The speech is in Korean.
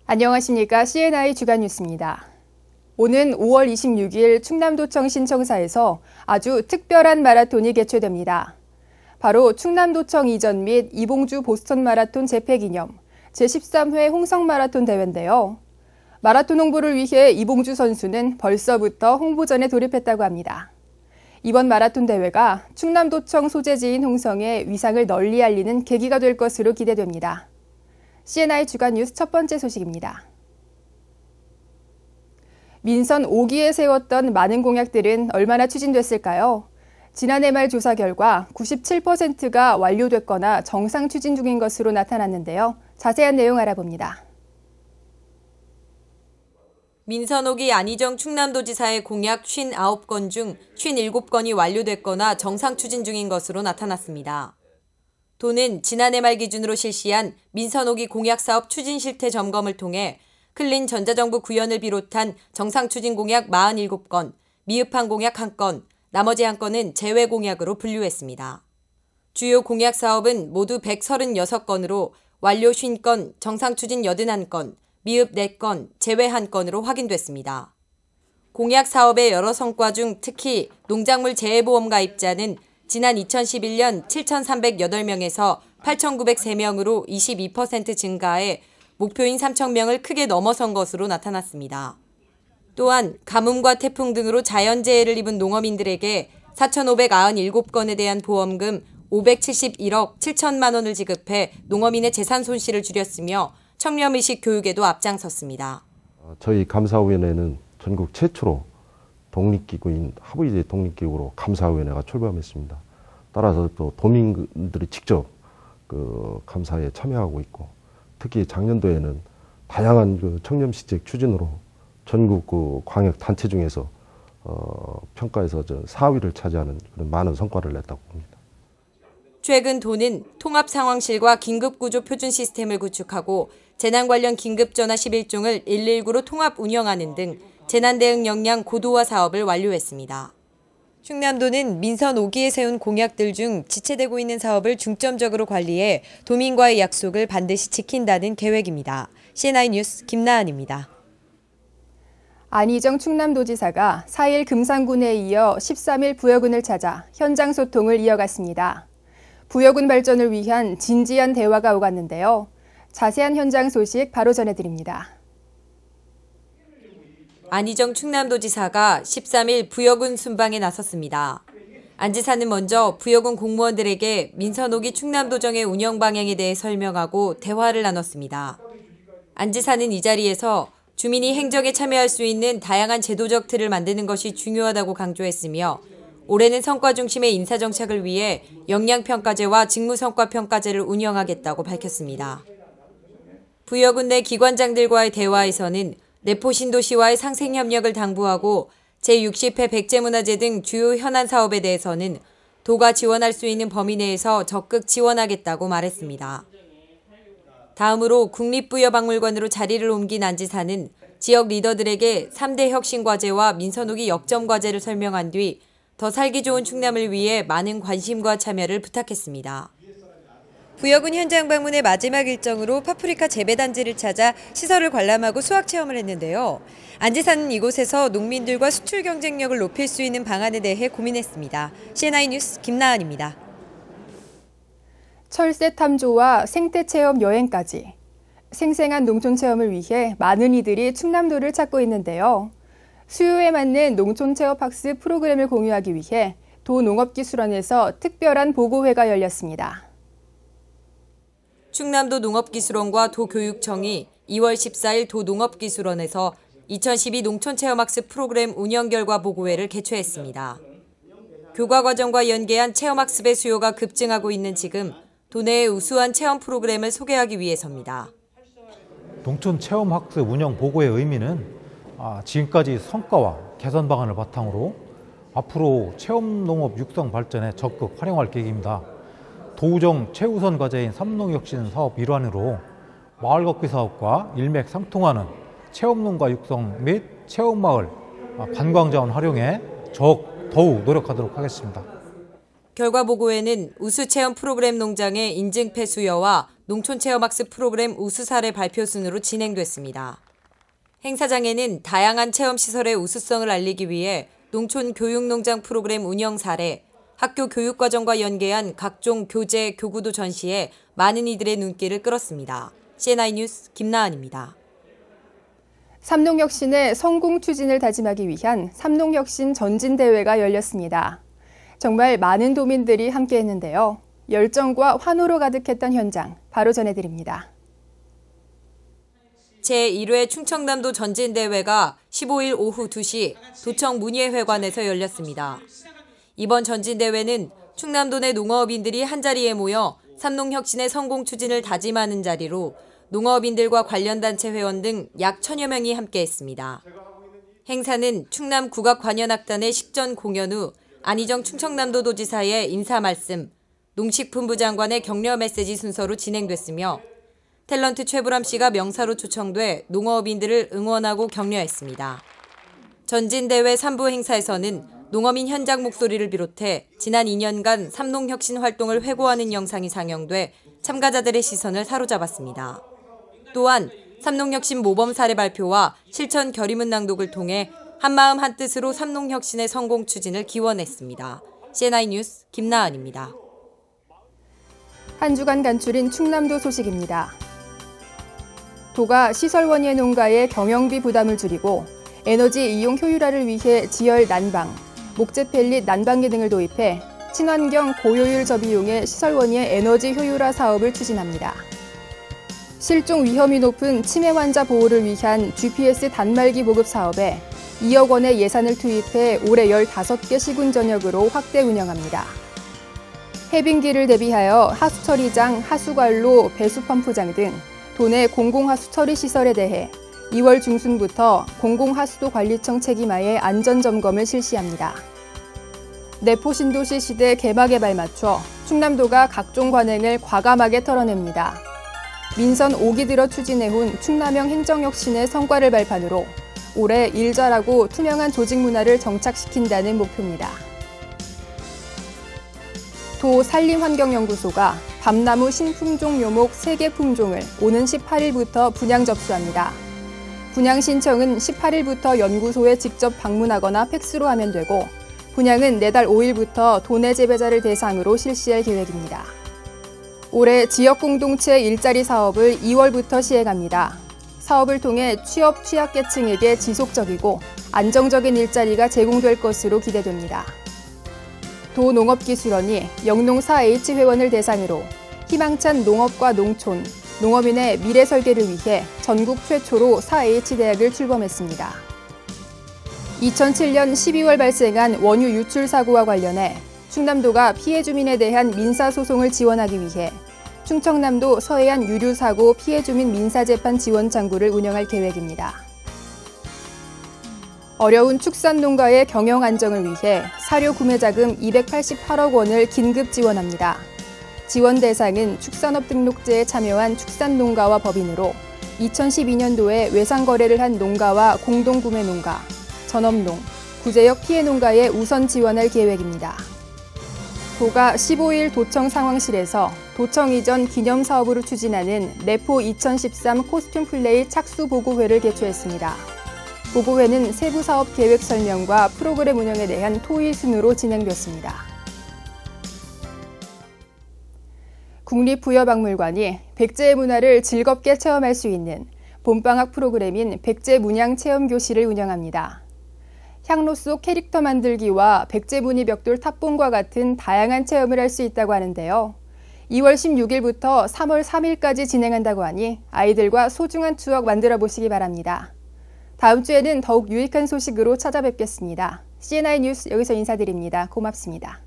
안녕하십니까. CNI 주간 뉴스입니다. 오는 5월 26일 충남도청 신청사에서 아주 특별한 마라톤이 개최됩니다. 바로 충남도청 이전 및 이봉주 보스턴 마라톤 재패 기념 제13회 홍성마라톤 대회인데요. 마라톤 홍보를 위해 이봉주 선수는 벌써부터 홍보전에 돌입했다고 합니다. 이번 마라톤 대회가 충남도청 소재지인 홍성의 위상을 널리 알리는 계기가 될 것으로 기대됩니다. CNI 주간 뉴스 첫 번째 소식입니다. 민선 5기에 세웠던 많은 공약들은 얼마나 추진됐을까요? 지난해 말 조사 결과 97%가 완료됐거나 정상 추진 중인 것으로 나타났는데요. 자세한 내용 알아봅니다. 민선 5기 안희정 충남도지사의 공약 59건 중 57건이 완료됐거나 정상 추진 중인 것으로 나타났습니다. 도는 지난해 말 기준으로 실시한 민선 5기 공약사업 추진 실태 점검을 통해 클린 전자정부 구현을 비롯한 정상 추진 공약 47건, 미흡한 공약 1건, 나머지 1건은 제외 공약으로 분류했습니다. 주요 공약 사업은 모두 136건으로 완료 50건, 정상 추진 81건, 미흡 4건, 제외 1건으로 확인됐습니다. 공약 사업의 여러 성과 중 특히 농작물 재해보험 가입자는 지난 2011년 7,308명에서 8,903명으로 22% 증가해 목표인 3,000명을 크게 넘어선 것으로 나타났습니다. 또한 가뭄과 태풍 등으로 자연재해를 입은 농어민들에게 4,597건에 대한 보험금 571억 7천만 원을 지급해 농어민의 재산 손실을 줄였으며 청렴의식 교육에도 앞장섰습니다. 저희 감사위원회는 전국 최초로 독립기구인 하부이제 독립기구로 감사위원회가 출범했습니다. 따라서 또 도민들이 직접 감사에 참여하고 있고, 특히 작년도에는 다양한 청렴시책 추진으로 전국 광역 단체 중에서 평가에서 4위를 차지하는 그런 많은 성과를 냈다고 봅니다. 최근 도는 통합상황실과 긴급구조 표준 시스템을 구축하고 재난 관련 긴급전화 11종을 119로 통합 운영하는 등 재난대응 역량 고도화 사업을 완료했습니다. 충남도는 민선 5기에 세운 공약들 중 지체되고 있는 사업을 중점적으로 관리해 도민과의 약속을 반드시 지킨다는 계획입니다. CNI 뉴스 김나은입니다. 안희정 충남도지사가 4일 금산군에 이어 13일 부여군을 찾아 현장 소통을 이어갔습니다. 부여군 발전을 위한 진지한 대화가 오갔는데요. 자세한 현장 소식 바로 전해드립니다. 안희정 충남도지사가 13일 부여군 순방에 나섰습니다. 안 지사는 먼저 부여군 공무원들에게 민선 5기 충남도정의 운영 방향에 대해 설명하고 대화를 나눴습니다. 안 지사는 이 자리에서 주민이 행정에 참여할 수 있는 다양한 제도적 틀을 만드는 것이 중요하다고 강조했으며 올해는 성과 중심의 인사정착을 위해 역량평가제와 직무성과평가제를 운영하겠다고 밝혔습니다. 부여군 내 기관장들과의 대화에서는 내포신도시와의 상생협력을 당부하고 제60회 백제문화재 등 주요 현안 사업에 대해서는 도가 지원할 수 있는 범위 내에서 적극 지원하겠다고 말했습니다. 다음으로 국립부여박물관으로 자리를 옮긴 안 지사는 지역 리더들에게 3대 혁신과제와 민선 5기 역점과제를 설명한 뒤 더 살기 좋은 충남을 위해 많은 관심과 참여를 부탁했습니다. 부여군 현장 방문의 마지막 일정으로 파프리카 재배단지를 찾아 시설을 관람하고 수학체험을 했는데요. 안 지사는 이곳에서 농민들과 수출 경쟁력을 높일 수 있는 방안에 대해 고민했습니다. CNI 뉴스 김나은입니다. 철새 탐조와 생태체험 여행까지 생생한 농촌체험을 위해 많은 이들이 충남도를 찾고 있는데요. 수요에 맞는 농촌체험학습 프로그램을 공유하기 위해 도농업기술원에서 특별한 보고회가 열렸습니다. 충남도 농업기술원과 도교육청이 2월 14일 도농업기술원에서 2012 농촌체험학습 프로그램 운영 결과 보고회를 개최했습니다. 교과과정과 연계한 체험학습의 수요가 급증하고 있는 지금 도내의 우수한 체험 프로그램을 소개하기 위해서입니다. 농촌체험학습 운영 보고의 의미는 지금까지 성과와 개선 방안을 바탕으로 앞으로 체험농업 육성 발전에 적극 활용할 계획입니다. 도우정 최우선 과제인 삼농혁신 사업 일환으로 마을 걷기 사업과 일맥상통하는 체험농가 육성 및 체험마을 관광자원 활용에 더욱 노력하도록 하겠습니다. 결과 보고에는 우수 체험 프로그램 농장의 인증패 수여와 농촌체험학습 프로그램 우수 사례 발표 순으로 진행됐습니다. 행사장에는 다양한 체험시설의 우수성을 알리기 위해 농촌 교육농장 프로그램 운영 사례, 학교 교육과정과 연계한 각종 교재, 교구도 전시해 많은 이들의 눈길을 끌었습니다. CNI 뉴스 김나은입니다. 삼농혁신의 성공 추진을 다짐하기 위한 삼농혁신 전진대회가 열렸습니다. 정말 많은 도민들이 함께했는데요. 열정과 환호로 가득했던 현장, 바로 전해드립니다. 제1회 충청남도 전진대회가 15일 오후 2시 도청 문예회관에서 열렸습니다. 이번 전진대회는 충남도 내 농어업인들이 한자리에 모여 삼농혁신의 성공 추진을 다짐하는 자리로 농어업인들과 관련 단체 회원 등 약 1000여 명이 함께했습니다. 행사는 충남 국악관현악단의 식전 공연 후 안희정 충청남도 도지사의 인사 말씀, 농식품부 장관의 격려 메시지 순서로 진행됐으며 탤런트 최보람 씨가 명사로 초청돼 농어업인들을 응원하고 격려했습니다. 전진대회 3부 행사에서는 농어민 현장 목소리를 비롯해 지난 2년간 삼농혁신 활동을 회고하는 영상이 상영돼 참가자들의 시선을 사로잡았습니다. 또한 삼농혁신 모범 사례 발표와 실천 결의문 낭독을 통해 한마음 한뜻으로 삼농혁신의 성공 추진을 기원했습니다. CNI 뉴스 김나은입니다. 한 주간 간추린 충남도 소식입니다. 도가 시설원예 농가의 경영비 부담을 줄이고 에너지 이용 효율화를 위해 지열 난방, 목재 펠릿 난방기 등을 도입해 친환경 고효율 저비용의 시설원예 에너지 효율화 사업을 추진합니다. 실종 위험이 높은 치매 환자 보호를 위한 GPS 단말기 보급 사업에 2억 원의 예산을 투입해 올해 15개 시군 전역으로 확대 운영합니다. 해빙기를 대비하여 하수처리장, 하수관로, 배수펌프장 등 도내 공공하수 처리 시설에 대해 2월 중순부터 공공하수도관리청 책임하에 안전점검을 실시합니다. 내포신도시 시대 개막에 발맞춰 충남도가 각종 관행을 과감하게 털어냅니다. 민선 5기 들어 추진해온 충남형 행정혁신의 성과를 발판으로 올해 일 잘하고 투명한 조직 문화를 정착시킨다는 목표입니다. 도 산림환경연구소가 밤나무 신품종 묘목 3개 품종을 오는 18일부터 분양 접수합니다. 분양 신청은 18일부터 연구소에 직접 방문하거나 팩스로 하면 되고 분양은 내달 5일부터 도내 재배자를 대상으로 실시할 계획입니다. 올해 지역공동체 일자리 사업을 2월부터 시행합니다. 사업을 통해 취업, 취약계층에게 지속적이고 안정적인 일자리가 제공될 것으로 기대됩니다. 도농업기술원이 영농 4H 회원을 대상으로 희망찬 농업과 농촌, 농어민의 미래 설계를 위해 전국 최초로 4H 대학을 출범했습니다. 2007년 12월 발생한 원유 유출 사고와 관련해 충남도가 피해 주민에 대한 민사소송을 지원하기 위해 충청남도 서해안 유류 사고 피해 주민 민사재판 지원 창구를 운영할 계획입니다. 어려운 축산농가의 경영 안정을 위해 사료 구매자금 288억 원을 긴급 지원합니다. 지원 대상은 축산업 등록제에 참여한 축산농가와 법인으로 2012년도에 외상거래를 한 농가와 공동구매 농가, 전업농, 구제역 피해 농가에 우선 지원할 계획입니다. 도가 15일 도청 상황실에서 도청 이전 기념사업으로 추진하는 내포 2013 코스튬 플레이 착수 보고회를 개최했습니다. 보고회는 세부 사업 계획 설명과 프로그램 운영에 대한 토의 순으로 진행됐습니다. 국립부여박물관이 백제의 문화를 즐겁게 체험할 수 있는 봄방학 프로그램인 백제 문양 체험 교실을 운영합니다. 향로 속 캐릭터 만들기와 백제 무늬 벽돌 탑봉과 같은 다양한 체험을 할 수 있다고 하는데요. 2월 16일부터 3월 3일까지 진행한다고 하니 아이들과 소중한 추억 만들어 보시기 바랍니다. 다음 주에는 더욱 유익한 소식으로 찾아뵙겠습니다. CNI 뉴스 여기서 인사드립니다. 고맙습니다.